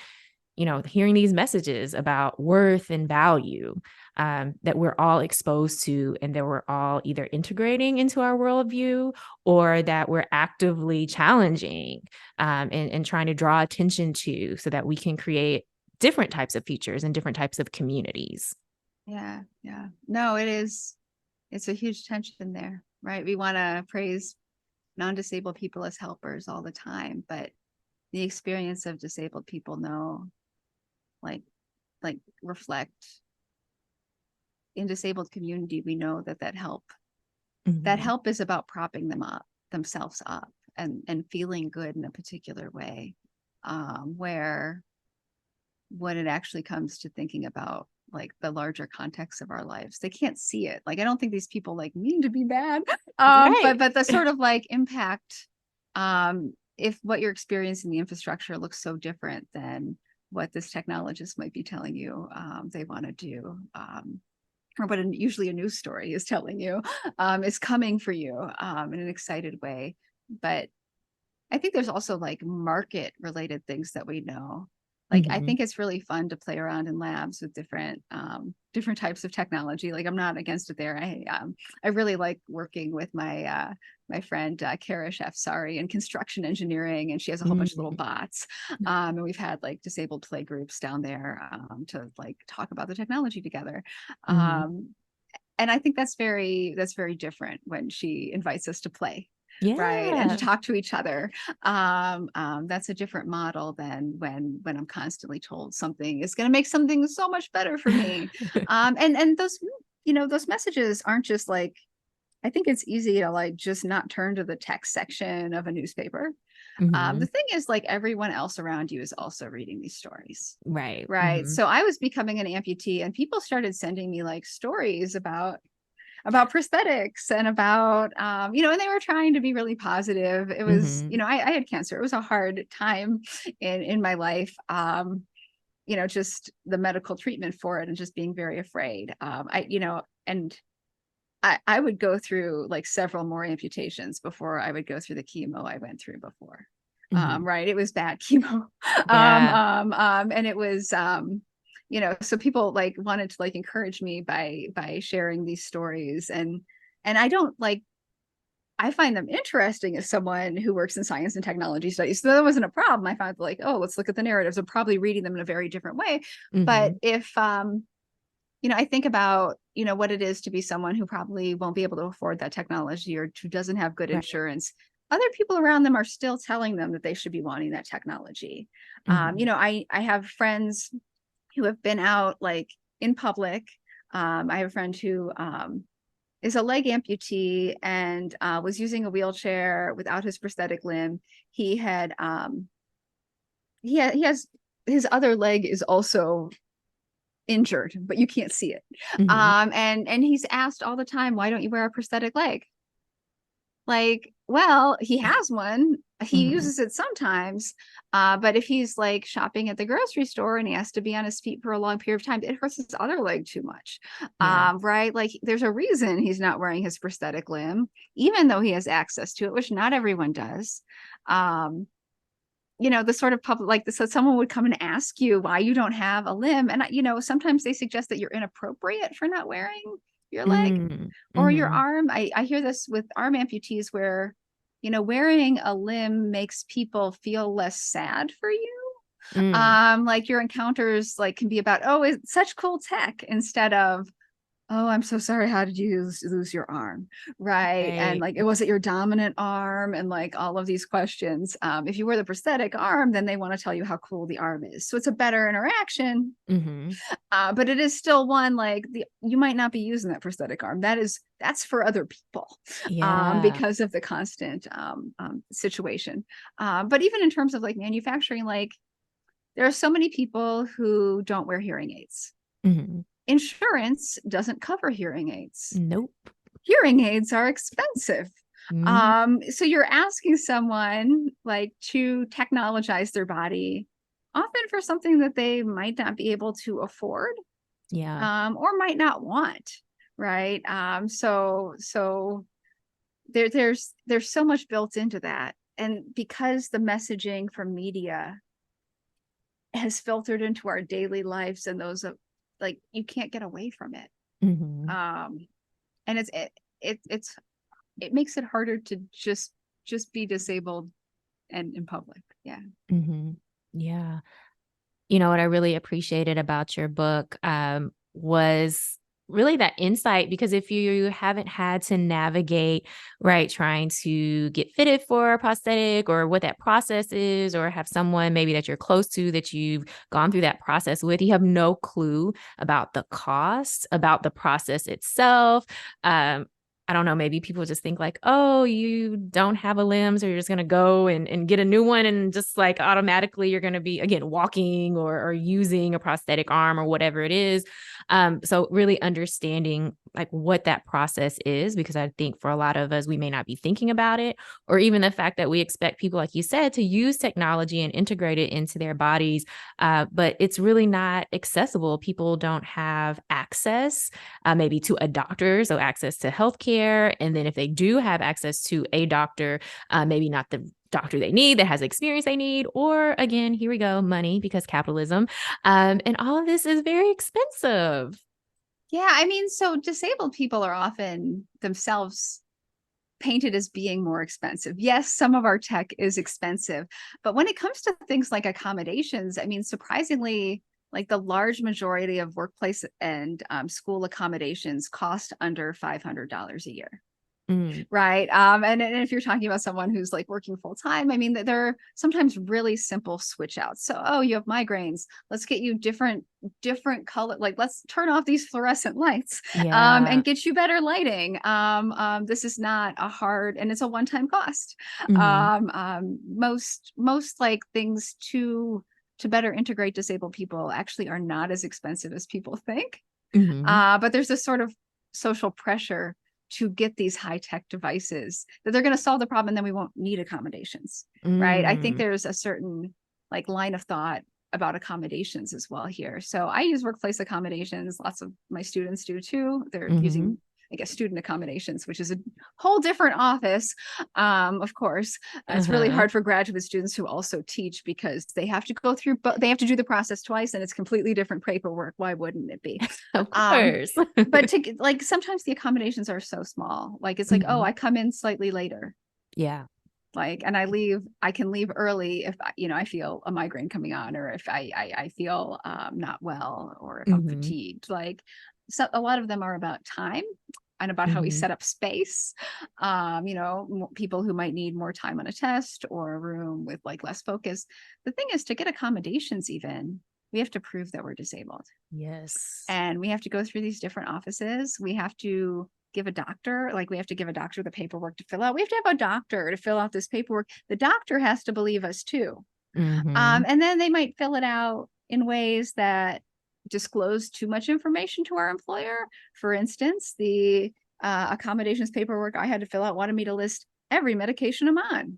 hearing these messages about worth and value that we're all exposed to, and that we're all either integrating into our worldview or that we're actively challenging and trying to draw attention to, so that we can create different types of futures and different types of communities. Yeah. Yeah. No, it's a huge tension there, right? We want to praise non-disabled people as helpers all the time, but the experience of disabled people know, like reflect in disabled community, we know that help is about propping themselves up and feeling good in a particular way, where when it actually comes to thinking about like the larger context of our lives, they can't see it. Like, I don't think these people like mean to be bad, Right. but the sort of like impact, if what you're experiencing, the infrastructure looks so different than what this technologist might be telling you they want to do, or what usually a news story is telling you, is coming for you in an excited way. But I think there's also like market related things that we know. Like, I think it's really fun to play around in labs with different types of technology. Like, I'm not against it there. I really like working with my friend Kara Shafsari in construction engineering, and she has a whole bunch of little bots. And we've had like disabled play groups down there to like talk about the technology together. And I think that's very different when she invites us to play, right, and to Yeah. talk to each other. That's a different model than when I'm constantly told something is going to make something so much better for me. And those, those messages aren't just like, I think it's easy to like just not turn to the text section of a newspaper. The thing is, like, everyone else around you is also reading these stories. Right. Right. So I was becoming an amputee, and people started sending me like stories about prosthetics and about, and they were trying to be really positive. It was, I had cancer. It was a hard time in my life. Just the medical treatment for it and just being very afraid. And I would go through like several more amputations before I would go through the chemo I went through before. Right. It was bad chemo. Yeah. And it was, so people like wanted to like encourage me by sharing these stories, and I don't like, I find them interesting as someone who works in science and technology studies. So that wasn't a problem. I found like, oh, let's look at the narratives. I'm probably reading them in a very different way. But if, I think about, what it is to be someone who probably won't be able to afford that technology, or who doesn't have good Right. insurance. Other people around them are still telling them that they should be wanting that technology. I have friends who have been out like in public. I have a friend who is a leg amputee and was using a wheelchair without his prosthetic limb. He has his other leg is also injured, but you can't see it. And he's asked all the time, why don't you wear a prosthetic leg? Like, well, he has one, He uses it sometimes, but if he's like shopping at the grocery store and he has to be on his feet for a long period of time, it hurts his other leg too much. Yeah. Right? Like there's a reason he's not wearing his prosthetic limb, even though he has access to it, which not everyone does. The sort of public, like so someone would come and ask you why you don't have a limb. And, sometimes they suggest that you're inappropriate for not wearing your leg or your arm. I hear this with arm amputees where, wearing a limb makes people feel less sad for you. Like your encounters like can be about, oh, it's such cool tech, instead of, oh, I'm so sorry, how did you lose your arm? Right. And like, was it your dominant arm? And like all of these questions. If you wear the prosthetic arm, then they want to tell you how cool the arm is. So it's a better interaction. But it is still one, like you might not be using that prosthetic arm. That's for other people. Because of the constant situation. But even in terms of like manufacturing, like there are so many people who don't wear hearing aids. Insurance doesn't cover hearing aids. Nope. Hearing aids are expensive. So you're asking someone like to technologize their body, often for something that they might not be able to afford, or might not want, right? So there's so much built into that, and because the messaging from media has filtered into our daily lives and those of like you can't get away from it. And it makes it harder to just be disabled and in public. Yeah. What I really appreciated about your book was really that insight, because if you haven't had to navigate, right, trying to get fitted for a prosthetic or what that process is, or have someone maybe that you're close to that you've gone through that process with, you have no clue about the cost, about the process itself. I don't know, maybe people just think like, oh, you don't have a limb, so you're just going to go and get a new one. And just like automatically you're going to be, again, walking or using a prosthetic arm or whatever it is. So really understanding like what that process is, because I think for a lot of us, we may not be thinking about it, or even the fact that we expect people, like you said, to use technology and integrate it into their bodies. But it's really not accessible. People don't have access maybe to a doctor, so access to healthcare. And then if they do have access to a doctor, maybe not the doctor they need that has the experience they need, or again, here we go, money, because capitalism. And all of this is very expensive. Yeah. I mean, so disabled people are often themselves painted as being more expensive. Yes, some of our tech is expensive, but when it comes to things like accommodations, I mean, surprisingly, like the large majority of workplace and school accommodations cost under $500 a year. Right. And if you're talking about someone who's like working full time, I mean, they're sometimes really simple switch outs. So, oh, you have migraines. Let's get you different color. Like, let's turn off these fluorescent lights and get you better lighting. This is not a hard, and it's a one-time cost. Most like things to better integrate disabled people actually are not as expensive as people think. But there's this sort of social pressure to get these high-tech devices that they're going to solve the problem, and then we won't need accommodations, right? I think there's a certain like line of thought about accommodations as well here. So I use workplace accommodations. Lots of my students do too. They're using, I guess, student accommodations, which is a whole different office. Of course, it's really hard for graduate students who also teach, because they have to go through, but they have to do the process twice, and it's completely different paperwork. Why wouldn't it be? Of course. But to like, sometimes the accommodations are so small. Like it's like, oh, I come in slightly later. Yeah. Like, and I can leave early if I feel a migraine coming on, or if I feel not well, or if I'm fatigued. Like, so a lot of them are about time and about how we set up space. People who might need more time on a test or a room with like less focus. The thing is, to get accommodations, even, we have to prove that we're disabled. Yes. And we have to go through these different offices. We have to give a doctor the paperwork to fill out. We have to have a doctor to fill out this paperwork. The doctor has to believe us too. And then they might fill it out in ways that disclose too much information to our employer. For instance, the accommodations paperwork I had to fill out wanted me to list every medication I'm on.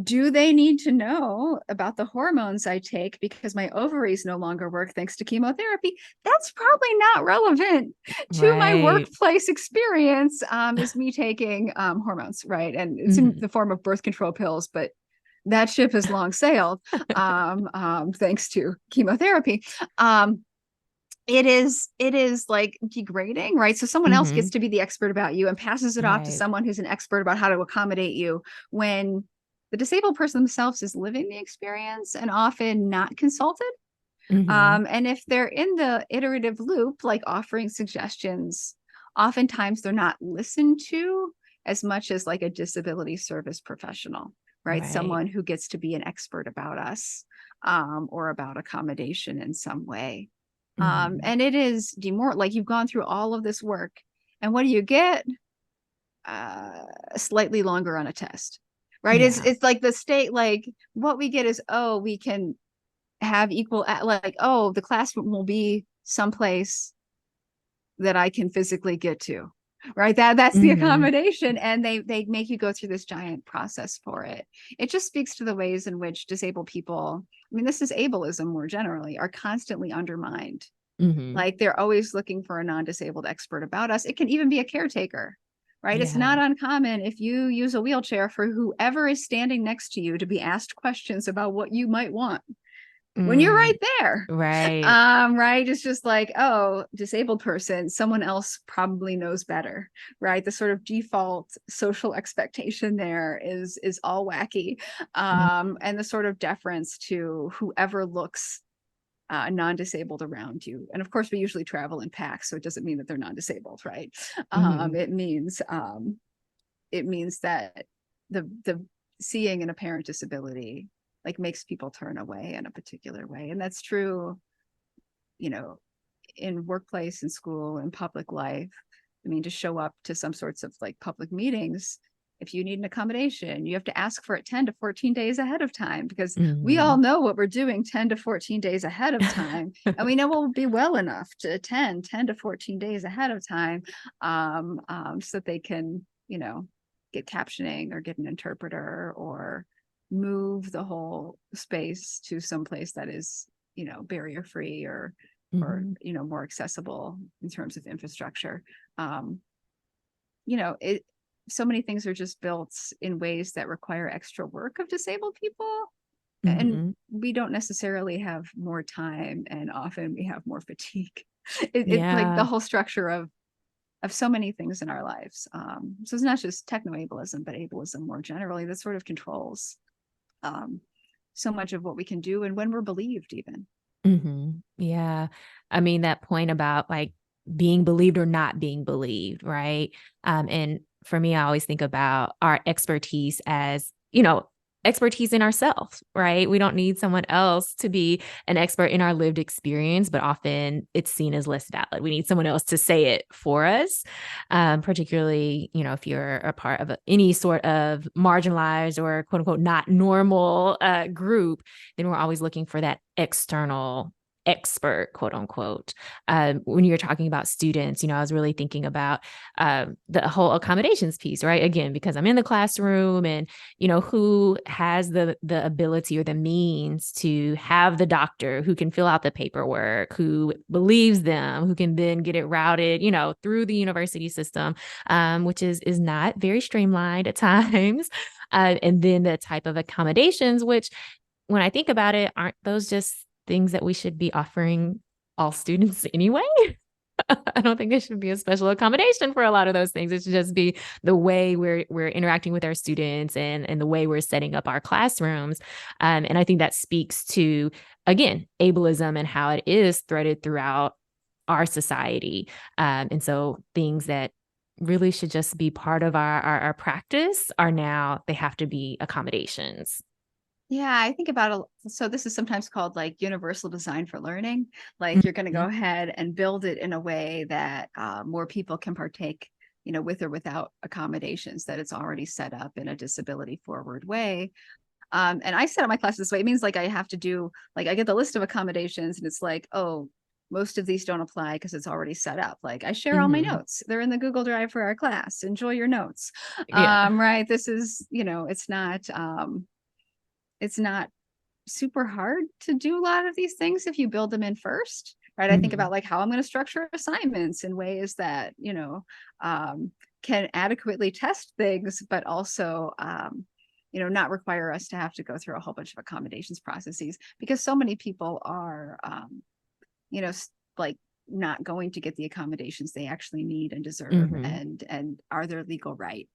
Do they need to know about the hormones I take because my ovaries no longer work thanks to chemotherapy? That's probably not relevant to my Right. workplace experience. Is me taking hormones, right? And it's in Mhm. the form of birth control pills, but that ship has long sailed, thanks to chemotherapy. It is like degrading, right? So someone else gets Mhm. to be the expert about you and passes it off to Right. someone who's an expert about how to accommodate you, when the disabled person themselves is living the experience and often not consulted. Mhm. And if they're in the iterative loop, like offering suggestions, oftentimes they're not listened to as much as like a disability service professional, right? Right. Someone who gets to be an expert about us, or about accommodation in some way. Mhm. And it is like you've gone through all of this work, and what do you get? Slightly longer on a test, right? Yeah. It's like the state, like what we get is, oh, we can have equal, like, oh, the classroom will be someplace that I can physically get to, right? That's the Mhm. accommodation, and they make you go through this giant process for it. It just speaks to the ways in which disabled people, I mean, this is ableism more generally, are constantly undermined. Mhm. Like they're always looking for a non-disabled expert about us. It can even be a caretaker, right? It's Yeah. not uncommon if you use a wheelchair for whoever is standing next to you to be asked questions about what you might want when you're right Mm. there. Right. Right, it's just like, oh, disabled person, someone else probably knows better, right? The sort of default social expectation there is all wacky. Mm. And the sort of deference to whoever looks non-disabled around you. And of course we usually travel in packs, so it doesn't mean that they're non-disabled, right? Mhm. It means that the seeing an apparent disability like makes people turn away in a particular way. And that's true, you know, in workplace and school and public life. I mean, to show up to some sorts of like public meetings, if you need an accommodation, you have to ask for it 10 to 14 days ahead of time, because we all Mhm. know what we're doing 10 to 14 days ahead of time. And we know we'll be well enough to attend 10 to 14 days ahead of time, so that they can, get captioning or get an interpreter or move the whole space to some place that is, barrier free, or Mhm. more accessible in terms of infrastructure. um it So many things are just built in ways that require extra work of disabled people, and Mhm. we don't necessarily have more time, and often we have more fatigue. It's like the Yeah. whole structure of so many things in our lives. So it's not just technoableism, but ableism more generally that sort of controls um so much of what we can do and when we're believed even. Yeah. I mean, that point about like being believed or not being believed, right? And for me, I always think about our expertise as, expertise in ourselves, right? We don't need someone else to be an expert in our lived experience, but often it's seen as less valid. We need someone else to say it for us. Particularly, if you're a part of any sort of marginalized or quote unquote not normal group, then we're always looking for that external expert, quote unquote. When you're talking about students, I was really thinking about the whole accommodations piece, right? Again, because I'm in the classroom and, who has the ability or the means to have the doctor who can fill out the paperwork, who believes them, who can then get it routed, through the university system, which is not very streamlined at times. And then the type of accommodations, which when I think about it, aren't those just things that we should be offering all students anyway? I don't think there should be a special accommodation for a lot of those things. It should just be the way we're interacting with our students and the way we're setting up our classrooms. And I think that speaks to, again, ableism and how it is threaded throughout our society. And so things that really should just be part of our practice are now, they have to be accommodations. Yeah, I think about so this is sometimes called like universal design for learning. Like you're going to go Mhm. ahead and build it in a way that more people can partake, with or without accommodations, that it's already set up in a disability forward way. And I set up my classes this way. It means like I have to do, like I get the list of accommodations and it's like, oh, most of these don't apply because it's already set up. Like I share all my Mhm. notes. They're in the Google Drive for our class. Enjoy your notes. Yeah. Right. This is, it's not, it's not super hard to do a lot of these things if you build them in first, right? I think Mhm. about like how I'm going to structure assignments in ways that, can adequately test things, but also, not require us to have to go through a whole bunch of accommodations processes, because so many people are, like not going to get the accommodations they actually need and deserve, Mhm. and are their legal right,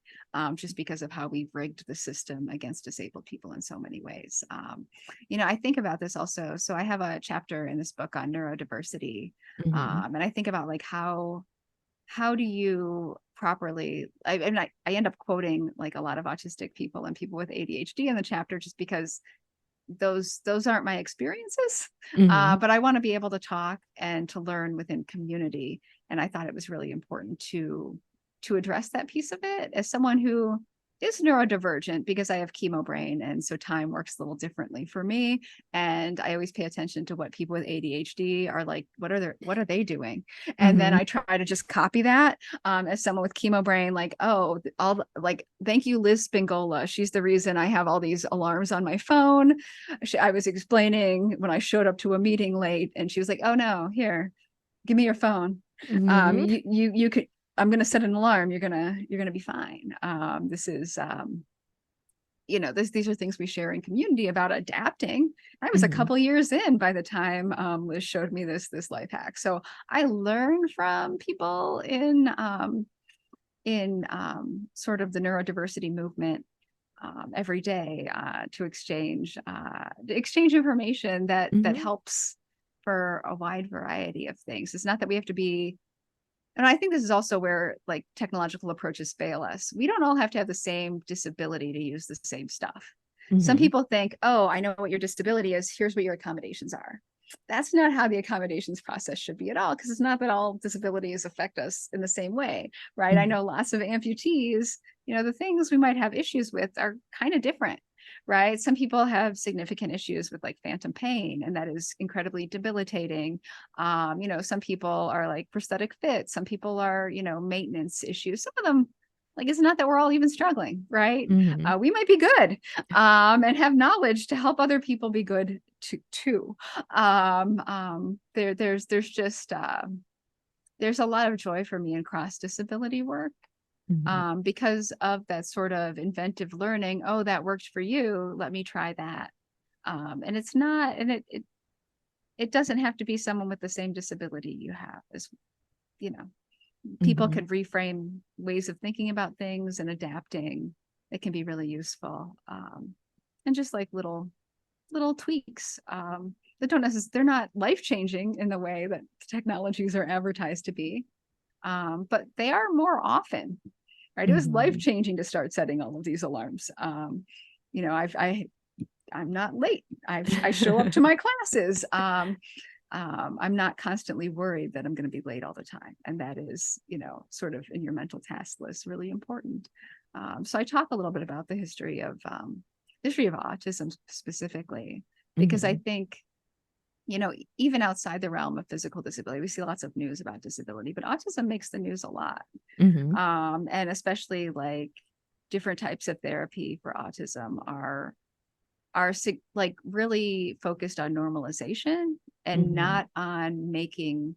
just because of how we've rigged the system against disabled people in so many ways. I think about this also. So I have a chapter in this book on neurodiversity, Mhm. and I think about like how do you properly, I end up quoting like a lot of autistic people and people with ADHD in the chapter, just because those aren't my experiences, Mhm. but I want to be able to talk and to learn within community, and I thought it was really important to address that piece of it as someone who is neurodivergent, because I have chemo brain, and so time works a little differently for me, and I always pay attention to what people with ADHD are like. What are they doing? And then Mhm. I try to just copy that, as someone with chemo brain, like, oh, like, thank you, Liz Spingola, she's the reason I have all these alarms on my phone. I was explaining when I showed up to a meeting late, and she was like, "Oh no, here, give me your phone. Mhm. You could. I'm gonna set an alarm. You're gonna be fine." This is these are things we share in community about adapting. I was a Mhm. couple years in by the time Liz showed me this life hack. So I learned from people in sort of the neurodiversity movement, every day, to exchange information that Mhm. helps for a wide variety of things. It's not that we have to be, and I think this is also where like technological approaches fail us. We don't all have to have the same disability to use the same stuff. Some Mhm. people think, oh, I know what your disability is. Here's what your accommodations are. That's not how the accommodations process should be at all, because it's not that all disabilities affect us in the same way, right? I Mhm. know lots of amputees, the things we might have issues with are kind of different, right? Some people have significant issues with like phantom pain, and that is incredibly debilitating. Some people are like prosthetic fit, some people are, maintenance issues. Some of them, like, it's not that we're all even struggling, right? Mhm. We might be good, and have knowledge to help other people be good too. There's just there's a lot of joy for me in cross disability work, Mhm. because of that sort of inventive learning. Oh, that worked for you, let me try that. And it's not, and it doesn't have to be someone with the same disability you have. As you know People Mhm. could reframe ways of thinking about things and adapting. It can be really useful, and just like little tweaks, that don't necessarily, they're not life changing in the way that technologies are advertised to be, but they are more often, right? It was life Mhm. changing to start setting all of these alarms. I'm not late. I show up to my classes. I'm not constantly worried that I'm going to be late all the time. And that is, sort of in your mental task list, really important. So I talk a little bit about the history of autism specifically, because I Mhm. think, even outside the realm of physical disability, we see lots of news about disability, but autism makes the news a lot. Mhm. And especially like different types of therapy for autism are like really focused on normalization and Mhm. not on making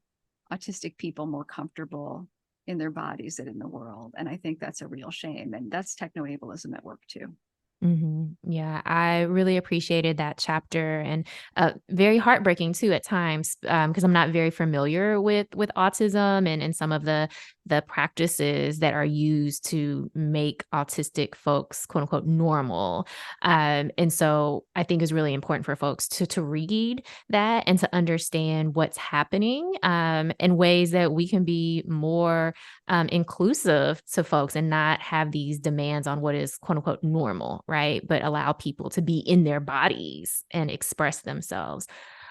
autistic people more comfortable in their bodies and in the world. And I think that's a real shame. And that's technoableism at work too. Yeah, I really appreciated that chapter, and very heartbreaking too at times, because I'm not very familiar with autism and some of the practices that are used to make autistic folks quote unquote normal. And so I think it's really important for folks to read that and to understand what's happening, in ways that we can be more inclusive to folks and not have these demands on what is quote unquote normal, right? But allow people to be in their bodies and express themselves.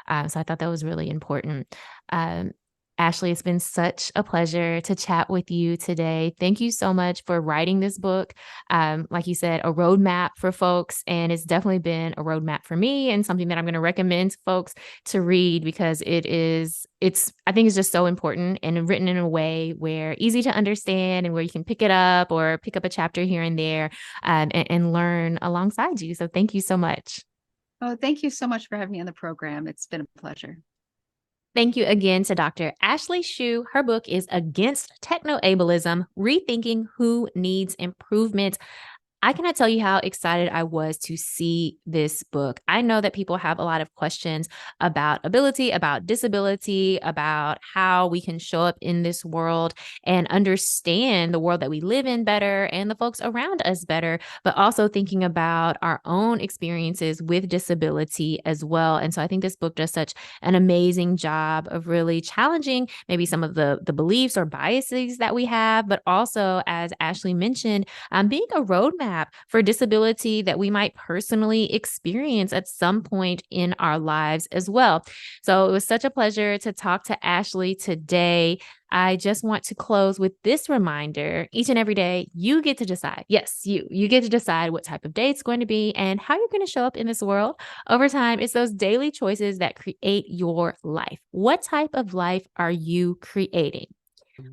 So I thought that was really important. Um, Ashley, it's been such a pleasure to chat with you today. Thank you so much for writing this book. Like you said, a roadmap for folks, and it's definitely been a roadmap for me and something that I'm going to recommend to folks to read, because I think it's just so important and written in a way where easy to understand and where you can pick it up or pick up a chapter here and there, and learn alongside you. So thank you so much. Oh, thank you so much for having me on the program. It's been a pleasure. Thank you again to Dr. Ashely Shew. Her book is Against Technoableism, Rethinking Who Needs Improvement. I cannot tell you how excited I was to see this book. I know that people have a lot of questions about ability, about disability, about how we can show up in this world and understand the world that we live in better and the folks around us better, but also thinking about our own experiences with disability as well. And so I think this book does such an amazing job of really challenging maybe some of the beliefs or biases that we have, but also, as Ashely mentioned, being a roadmap for disability that we might personally experience at some point in our lives as well. So it was such a pleasure to talk to Ashely today. I just want to close with this reminder. Each and every day, you get to decide. Yes, you get to decide what type of day it's going to be and how you're going to show up in this world. Over time, it's those daily choices that create your life. What type of life are you creating?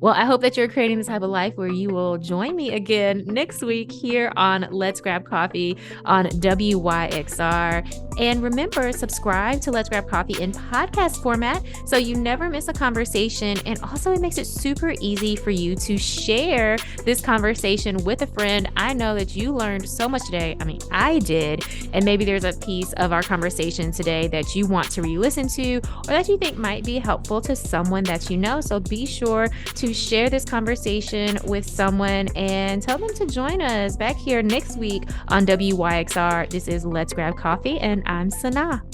Well, I hope that you're creating the type of life where you will join me again next week here on Let's Grab Coffee on WYXR. And remember, subscribe to Let's Grab Coffee in podcast format so you never miss a conversation. And also, it makes it super easy for you to share this conversation with a friend. I know that you learned so much today. I mean, I did. And maybe there's a piece of our conversation today that you want to re-listen to or that you think might be helpful to someone that you know. So be sure to share this conversation with someone and tell them to join us back here next week on WYXR. This is Let's Grab Coffee, and I'm Sanaa.